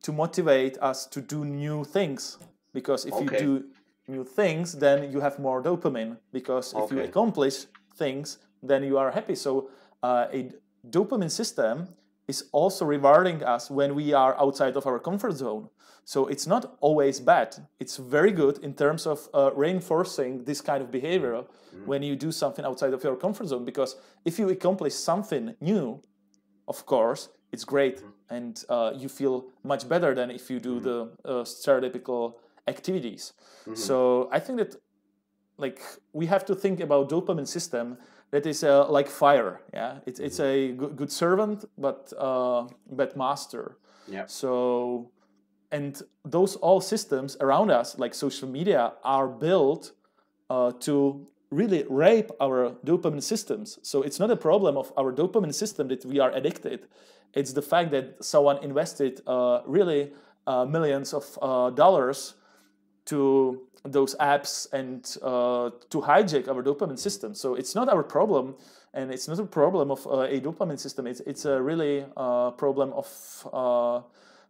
to motivate us to do new things. Because if you Okay. do new things, then you have more dopamine. Because if you Okay. accomplish things, then you are happy. So a dopamine system is also rewarding us when we are outside of our comfort zone. So it's not always bad. It's very good in terms of reinforcing this kind of behavior Mm-hmm. when you do something outside of your comfort zone. Because if you accomplish something new, of course, it's great, and you feel much better than if you do Mm-hmm. the stereotypical activities. Mm-hmm. So I think that like we have to think about dopamine system that is like fire. Yeah, it's a good servant, but bad master. Yeah. So and those all systems around us, like social media, are built to really rape our dopamine systems. So it's not a problem of our dopamine system that we are addicted. It's the fact that someone invested really millions of dollars to those apps and to hijack our dopamine system. So it's not our problem, and it's not a problem of a dopamine system. It's a really problem of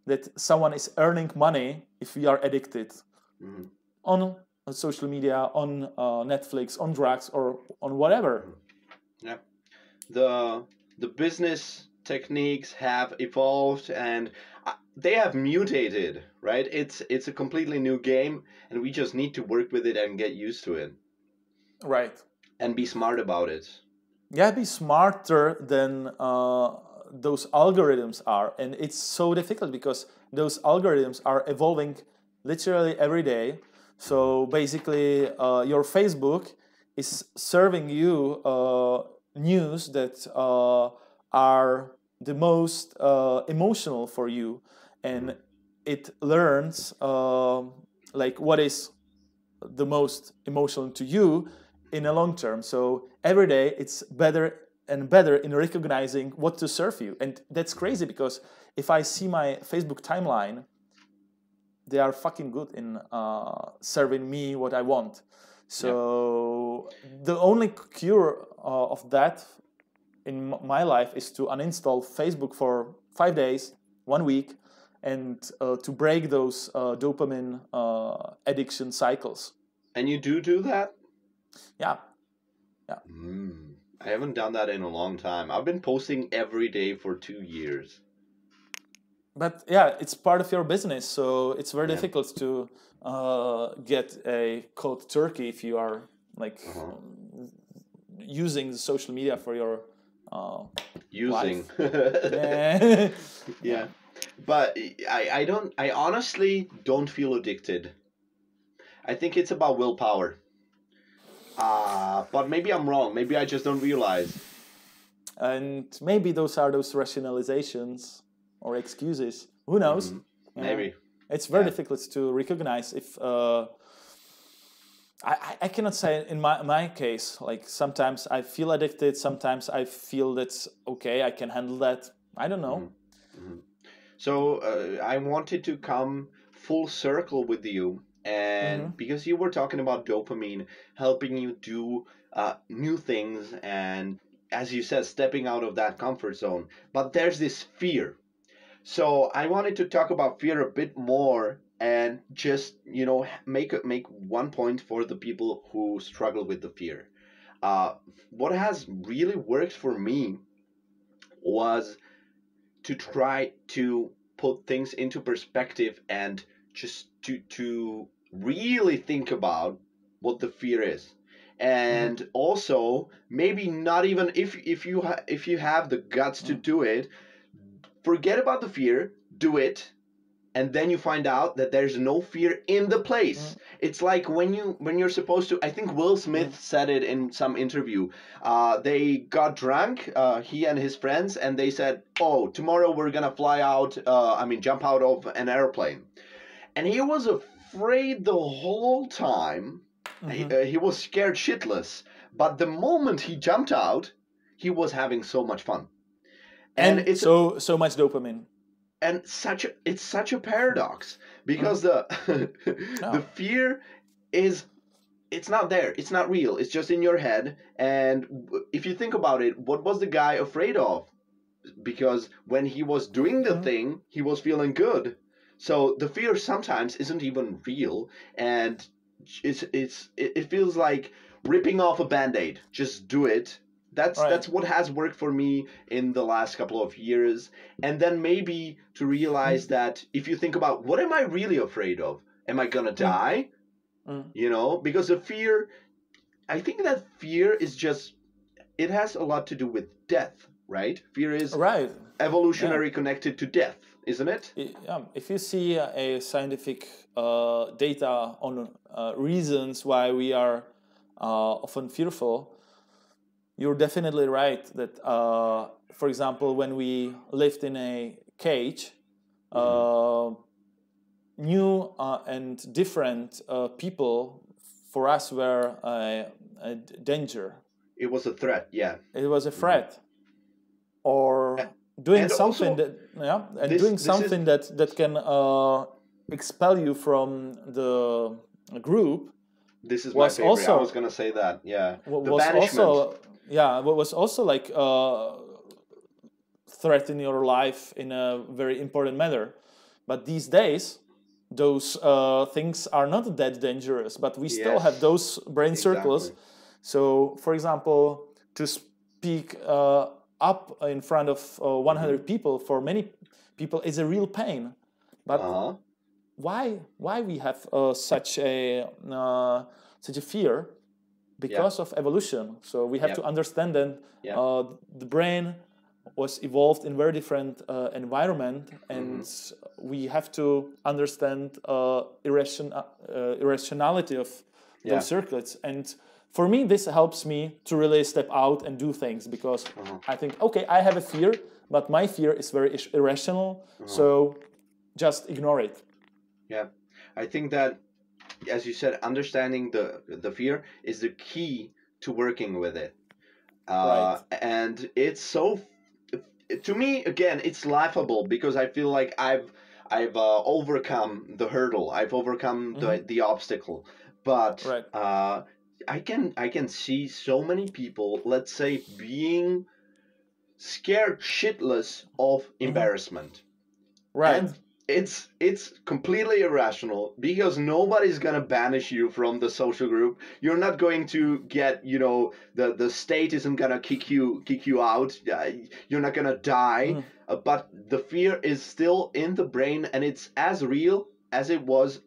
that someone is earning money if we are addicted Mm-hmm. on social media, on Netflix, on drugs, or on whatever. Yeah. The business techniques have evolved, and they have mutated, right? It's a completely new game, and we just need to work with it and get used to it Right. and be smart about it. Yeah, be smarter than those algorithms are. And it's so difficult because those algorithms are evolving literally every day. So basically, your Facebook is serving you news that are the most emotional for you, Mm-hmm. and it learns like what is the most emotional to you in a long term. So every day it's better and better in recognizing what to serve you. And that's crazy because if I see my Facebook timeline, they are fucking good in serving me what I want. Yeah. So the only cure of that in my life is to uninstall Facebook for 5 days, 1 week, and to break those dopamine addiction cycles. And you do that? Yeah, yeah. I haven't done that in a long time. I've been posting every day for 2 years. But yeah, it's part of your business, so it's very Yeah. difficult to get a cold turkey if you are like Uh-huh. using the social media for your Using. life. Yeah. But I honestly don't feel addicted. I think it's about willpower. But maybe I'm wrong. Maybe I just don't realize. And maybe those are those rationalizations or excuses. Who knows? Maybe. It's very Yeah. difficult to recognize if. I cannot say in my case, like sometimes I feel addicted, sometimes I feel that's okay, I can handle that. I don't know. So I wanted to come full circle with you, and because you were talking about dopamine helping you do new things and as you said, stepping out of that comfort zone. But there's this fear. So I wanted to talk about fear a bit more and just, make one point for the people who struggle with the fear. What has really worked for me was to try to put things into perspective and just to really think about what the fear is. And also, maybe not even if you have the guts to do it, forget about the fear, do it, and then you find out that there's no fear in the place. It's like when you're supposed to. I think Will Smith said it in some interview. They got drunk, he and his friends, and they said, "Oh, tomorrow we're gonna fly out. Jump out of an airplane." And he was afraid the whole time. He was scared shitless. But the moment he jumped out, he was having so much fun. And it's so much dopamine. And it's such a paradox, because the the fear it's not there, it's not real, it's just in your head. And if you think about it, what was the guy afraid of? Because when he was doing the thing, he was feeling good. So the fear sometimes isn't even real, and it feels like ripping off a band-aid. Just do it. That's what has worked for me in the last couple of years. And then maybe to realize that if you think about, what am I really afraid of? Am I gonna die? Because the fear, I think that fear is just, it has a lot to do with death, right? Fear is evolutionary connected to death, isn't it? Yeah. If you see a scientific data on reasons why we are often fearful, you're definitely right that, for example, when we lived in a cage, new and different people for us were a danger. It was a threat, yeah. It was a threat. Or doing something that can expel you from the group. This is my favorite. Also, I was going to say that, yeah. The banishment. What was also like threat in your life in a very important manner. But these days, those things are not that dangerous, but we still have those brain circles. So, for example, to speak up in front of 100 people, for many people is a real pain. But why we have such a fear? Because of evolution. So we have to understand that the brain was evolved in very different environment, and we have to understand irrationality of those circuits. And for me, this helps me to really step out and do things, because I think, okay, I have a fear, but my fear is very irrational, so just ignore it. Yeah, I think that, as you said, understanding the fear is the key to working with it. And it's so, to me, again, it's laughable, because I feel like I've overcome the hurdle, I've overcome the obstacle. But I can see so many people, let's say, being scared shitless of embarrassment. And it's completely irrational, because nobody's gonna banish you from the social group. You're not going to get, the state isn't gonna kick you out. You're not gonna die. But the fear is still in the brain, and it's as real as it was.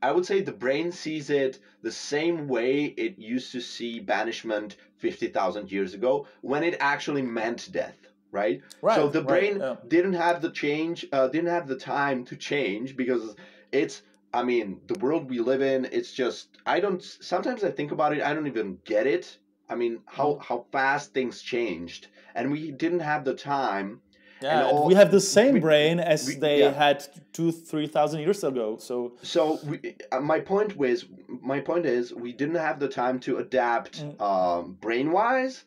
I would say the brain sees it the same way it used to see banishment 50,000 years ago, when it actually meant death. Right? So the brain didn't have the time to change, because the world we live in, it's just, sometimes I think about it, I don't even get it. How fast things changed, and we didn't have the time. Yeah, and we have the same brain as they had 2,000-3,000 years ago. So my point is, we didn't have the time to adapt brain-wise.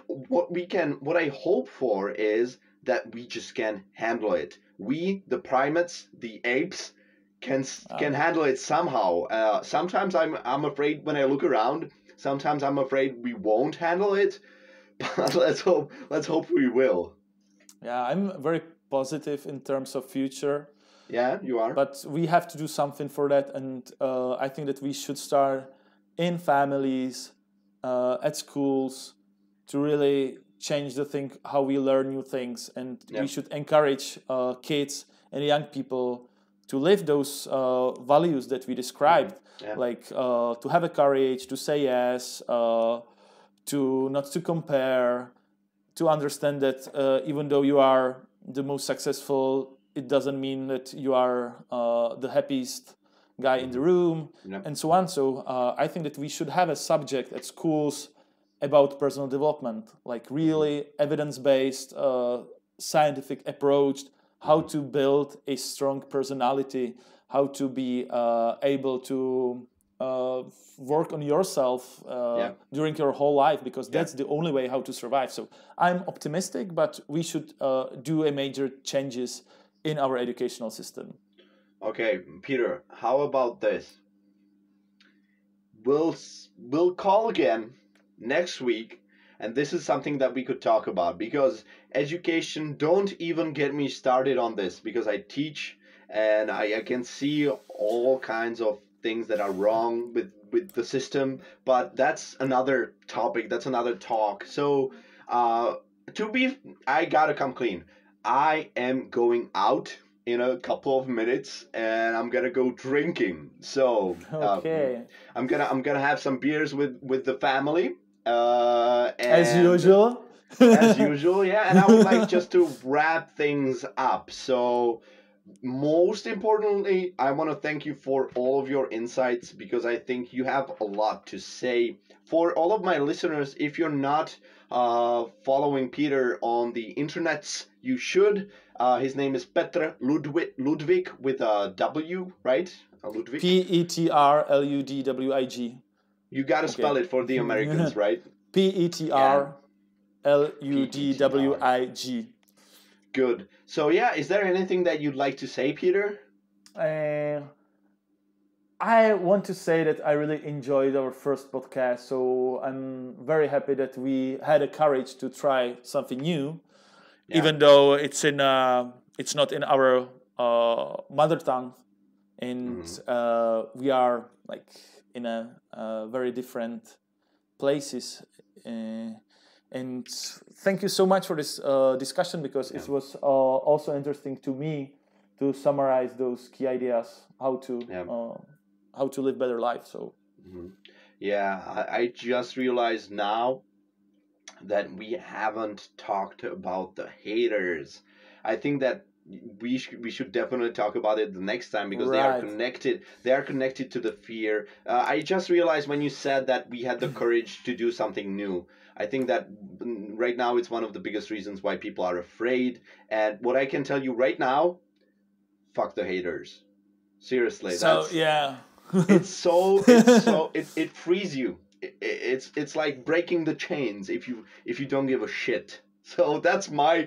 What I hope for is that we just can handle it. We, the primates, the apes, can handle it somehow. Sometimes I'm afraid when I look around. Sometimes I'm afraid we won't handle it. but let's hope we will. Yeah, I'm very positive in terms of future. Yeah, you are. But we have to do something for that, and I think that we should start in families, at schools, to really change the thing how we learn new things, and we should encourage kids and young people to live those values that we described, like to have a courage, to say yes, to not to compare, to understand that even though you are the most successful, it doesn't mean that you are the happiest guy in the room, and so on. So I think that we should have a subject at schools about personal development, like really evidence-based, scientific approach, how to build a strong personality, how to be able to work on yourself during your whole life, because that's the only way how to survive. So I'm optimistic, but we should do a major changes in our educational system. Okay, Peter, how about this? We'll call again next week, and this is something that we could talk about, because education, don't even get me started on this, because I teach and I can see all kinds of things that are wrong with the system, but that's another topic, that's another talk. So I gotta come clean. I am going out in a couple of minutes, and I'm gonna go drinking. So Okay. I'm gonna have some beers with the family. As usual. As usual, yeah. And I would like just to wrap things up. So most importantly, I want to thank you for all of your insights, because I think you have a lot to say. For all of my listeners, if you're not following Peter on the internets, you should. His name is Petr Ludwig with a W, right? Ludwig. Petrludwig. You gotta spell it for the Americans, right? Petrludwig. Good. So yeah, is there anything that you'd like to say, Peter? I want to say that I really enjoyed our first podcast, so I'm very happy that we had the courage to try something new, even though it's not in our mother tongue, and we are like in a very different places. And thank you so much for this discussion, because it was also interesting to me to summarize those key ideas, how to live better life. So I just realized now that we haven't talked about the haters. I think that we should definitely talk about it the next time, because they are connected. They are connected to the fear. I just realized when you said that we had the courage to do something new. I think that right now it's one of the biggest reasons why people are afraid. And what I can tell you right now, fuck the haters. Seriously. So it frees you. It's like breaking the chains if you don't give a shit. So that's my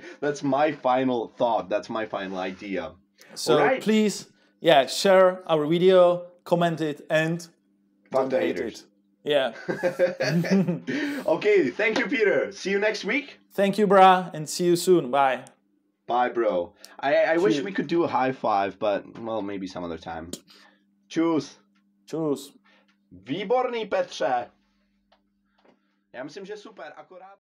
final thought. That's my final idea. So please, share our video, comment it, and fuck the haters. Yeah. Okay, thank you, Peter. See you next week. Thank you, brah, and see you soon. Bye. Bye, bro. I wish we could do a high five, but well, maybe some other time. Čus. Čus. Výborný, Petře. Já myslím, že super, akorát